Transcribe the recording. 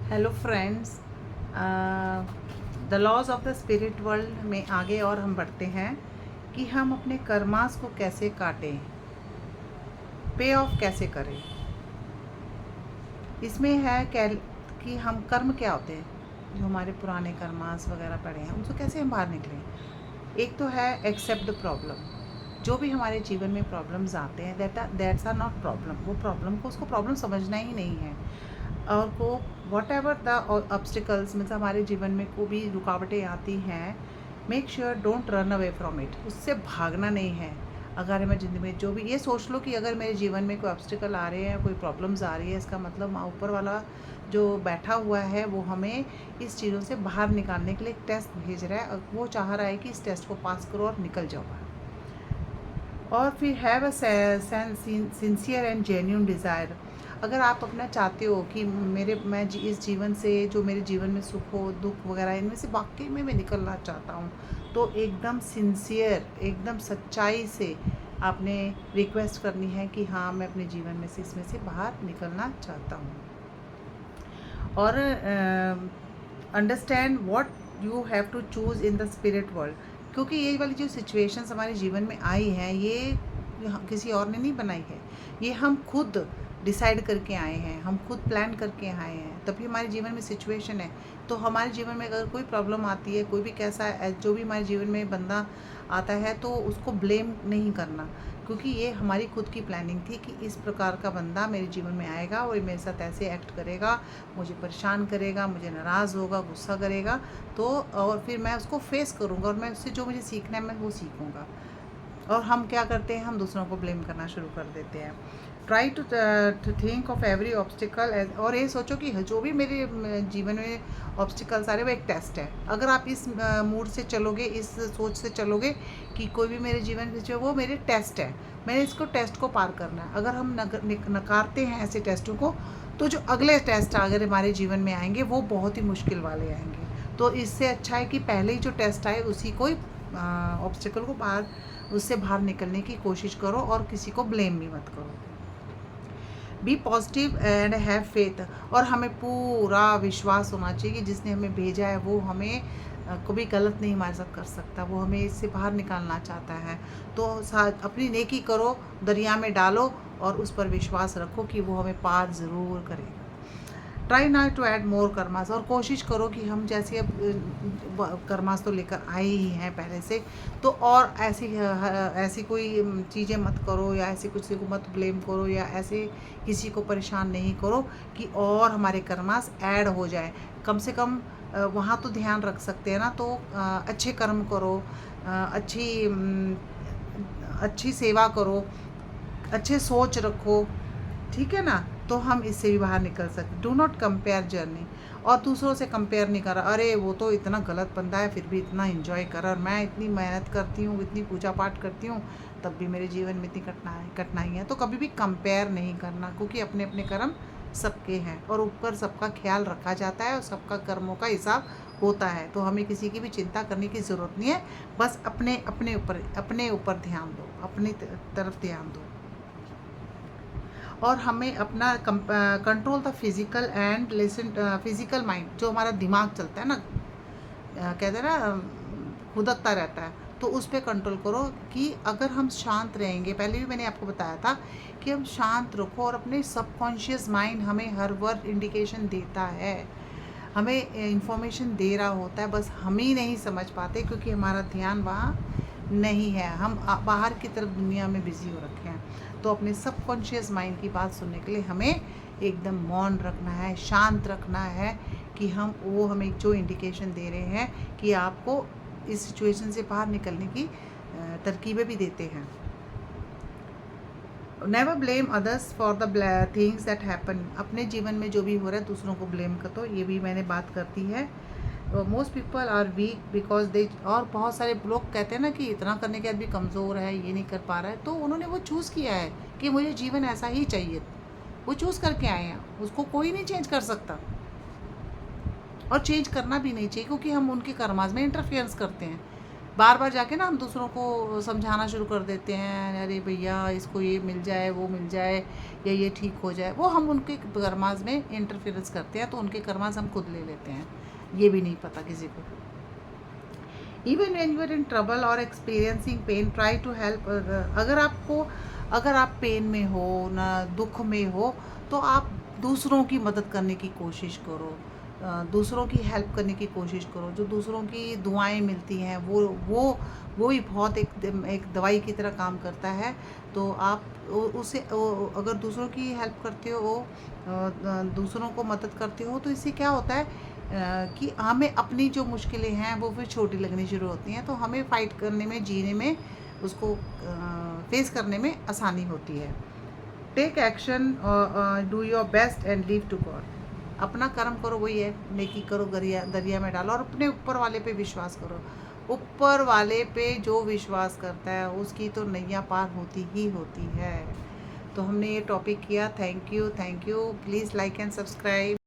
Hello friends, the laws of the spirit world में आगे और हम बढ़ते हैं कि हम अपने कर्मास को कैसे काटें, पे ऑफ कैसे करें। इसमें है कि हम कर्म क्या होते हैं, जो हमारे पुराने कर्मास वगैरह पड़े हैं उनसे कैसे हम बाहर निकलें। एक तो है एक्सेप्ट द प्रॉब्लम। जो भी हमारे जीवन में प्रॉब्लम्स आते हैं दैट्स आर नॉट प्रॉब्लम। वो प्रॉब्लम को उसको प्रॉब्लम समझना ही नहीं है। और को वॉट एवर द ऑब्स्टिकल्स मतलब हमारे जीवन में कोई भी रुकावटें आती हैं, make sure don't run away from it. उससे भागना नहीं है। अगर मैं ज़िंदगी में जो भी ये सोच लो कि अगर मेरे जीवन में कोई ऑब्स्टिकल आ रहे हैं, कोई प्रॉब्लम्स आ रही है, इसका मतलब ऊपर वाला जो बैठा हुआ है वो हमें इस चीज़ों से बाहर निकालने के लिए एक टेस्ट भेज रहा है और वो चाह रहा है कि इस टेस्ट को पास करो और निकल जाओ बाहर। और फिर have a sincere and genuine desire. अगर आप अपना चाहते हो कि इस जीवन से जो मेरे जीवन में सुख हो दुख वगैरह इनमें से वाकई में मैं निकलना चाहता हूँ, तो एकदम सिंसियर एकदम सच्चाई से आपने रिक्वेस्ट करनी है कि हाँ मैं अपने जीवन में से इसमें से बाहर निकलना चाहता हूँ। और understand what you have to choose in the spirit world. क्योंकि ये वाली जो सिचुएशंस हमारे जीवन में आई हैं ये किसी और ने नहीं बनाई है, ये हम खुद डिसाइड करके आए हैं, हम खुद प्लान करके आए हैं, तभी हमारे जीवन में सिचुएशन है। तो हमारे जीवन में अगर कोई प्रॉब्लम आती है, कोई भी कैसा जो भी हमारे जीवन में बंदा आता है, तो उसको ब्लेम नहीं करना, क्योंकि ये हमारी खुद की प्लानिंग थी कि इस प्रकार का बंदा मेरे जीवन में आएगा और मेरे साथ ऐसे एक्ट करेगा, मुझे परेशान करेगा, मुझे नाराज़ होगा, गुस्सा करेगा। तो और फिर मैं उसको फेस करूँगा और मैं उससे जो मुझे सीखना है मैं वो सीखूँगा। और हम क्या करते हैं, हम दूसरों को ब्लेम करना शुरू कर देते हैं। Try to think of every obstacle as, और ये सोचो कि जो भी मेरे जीवन में ऑब्स्टिकल्स आ रहे हैं वो एक टेस्ट है। अगर आप इस मूड से चलोगे, इस सोच से चलोगे कि कोई भी मेरे जीवन में जो वो मेरे टेस्ट है, मैंने इसको टेस्ट को पार करना है। अगर हम नकारते हैं ऐसे टेस्टों को, तो जो अगले टेस्ट अगर हमारे जीवन में आएंगे वो बहुत ही मुश्किल वाले आएंगे। तो इससे अच्छा है कि पहले ही जो टेस्ट आए उसी को ऑब्स्टिकल को उससे बाहर निकलने की कोशिश करो और किसी को ब्लेम भी मत करो। Be positive and have faith. और हमें पूरा विश्वास होना चाहिए कि जिसने हमें भेजा है वो हमें कभी गलत नहीं हमारे साथ कर सकता, वो हमें इससे बाहर निकालना चाहता है। तो अपनी नेकी करो, दरिया में डालो और उस पर विश्वास रखो कि वो हमें पार ज़रूर करेगा। Try not to add more karmas. और कोशिश करो कि हम जैसे अब कर्मास तो लेकर आए ही हैं पहले से, तो और ऐसी कोई चीज़ें मत करो या ऐसे किसी को मत ब्लेम करो या ऐसे किसी को परेशान नहीं करो कि और हमारे कर्मास ऐड हो जाए। कम से कम वहाँ तो ध्यान रख सकते हैं ना, तो अच्छे कर्म करो, अच्छी सेवा करो, अच्छे सोच रखो, ठीक है ना। तो हम इससे भी बाहर निकल सकते। Do not compare journey. और दूसरों से कंपेयर नहीं करा, अरे वो तो इतना गलत बंदा है फिर भी इतना इन्जॉय करा, और मैं इतनी मेहनत करती हूँ, इतनी पूजा पाठ करती हूँ, तब भी मेरे जीवन में इतनी कठिनाई है। तो कभी भी कंपेयर नहीं करना, क्योंकि अपने अपने कर्म सबके हैं और ऊपर सबका ख्याल रखा जाता है और सबका कर्मों का हिसाब होता है। तो हमें किसी की भी चिंता करने की ज़रूरत नहीं है, बस अपने ऊपर ध्यान दो, अपनी तरफ ध्यान दो। और हमें अपना control the physical and physical mind, जो हमारा दिमाग चलता है ना, कहते हैं ना खुदकता रहता है, तो उस पर कंट्रोल करो कि अगर हम शांत रहेंगे। पहले भी मैंने आपको बताया था कि हम शांत रखो, और अपने सबकॉन्शियस माइंड हमें हर वर्ड इंडिकेशन देता है, हमें इंफॉर्मेशन दे रहा होता है, बस हम ही नहीं समझ पाते क्योंकि हमारा ध्यान वहाँ नहीं है, हम बाहर की तरफ दुनिया में बिजी हो रखे हैं। तो अपने सबकॉन्शियस माइंड की बात सुनने के लिए हमें एकदम मौन रखना है, शांत रखना है कि वो हमें जो इंडिकेशन दे रहे हैं कि आपको इस सिचुएशन से बाहर निकलने की तरकीबें भी देते हैं। Never blame others for the things that happen. अपने जीवन में जो भी हो रहा है दूसरों को ब्लेम कर दो, ये भी मैंने बात करती है। Most people are weak because they, और बहुत सारे लोग कहते हैं ना कि इतना करने के बाद भी कमज़ोर है, ये नहीं कर पा रहा है, तो उन्होंने वो चूज़ किया है कि मुझे जीवन ऐसा ही चाहिए, वो चूज़ करके आए हैं, उसको कोई नहीं चेंज कर सकता और चेंज करना भी नहीं चाहिए, क्योंकि हम उनके कर्मास में इंटरफेरेंस करते हैं। बार बार जाके ना हम दूसरों को समझाना शुरू कर देते हैं, अरे भैया इसको ये मिल जाए, वो मिल जाए, या ये ठीक हो जाए। वो हम उनके कर्माज में इंटरफेरेंस करते हैं, तो उनके कर्माज हम खुद ले लेते हैं, ये भी नहीं पता किसी को। Even when you are in trouble और experiencing pain, try to help. अगर आप पेन में हो ना, दुख में हो, तो आप दूसरों की मदद करने की कोशिश करो, दूसरों की हेल्प करने की कोशिश करो। जो दूसरों की दुआएं मिलती हैं वो ही बहुत एक दवाई की तरह काम करता है। तो आप अगर दूसरों की हेल्प करते हो, दूसरों को मदद करते हो, तो इससे क्या होता है कि हमें अपनी जो मुश्किलें हैं वो फिर छोटी लगनी शुरू होती हैं, तो हमें फ़ाइट करने में, जीने में, उसको फेस करने में आसानी होती है। Take action, do your best and leave to God. अपना कर्म करो, वही है, नेकी करो, दरिया में डालो, और अपने ऊपर वाले पे विश्वास करो। ऊपर वाले पे जो विश्वास करता है उसकी तो नैया पार होती ही होती है। तो हमने ये टॉपिक किया। Thank you, please like and subscribe.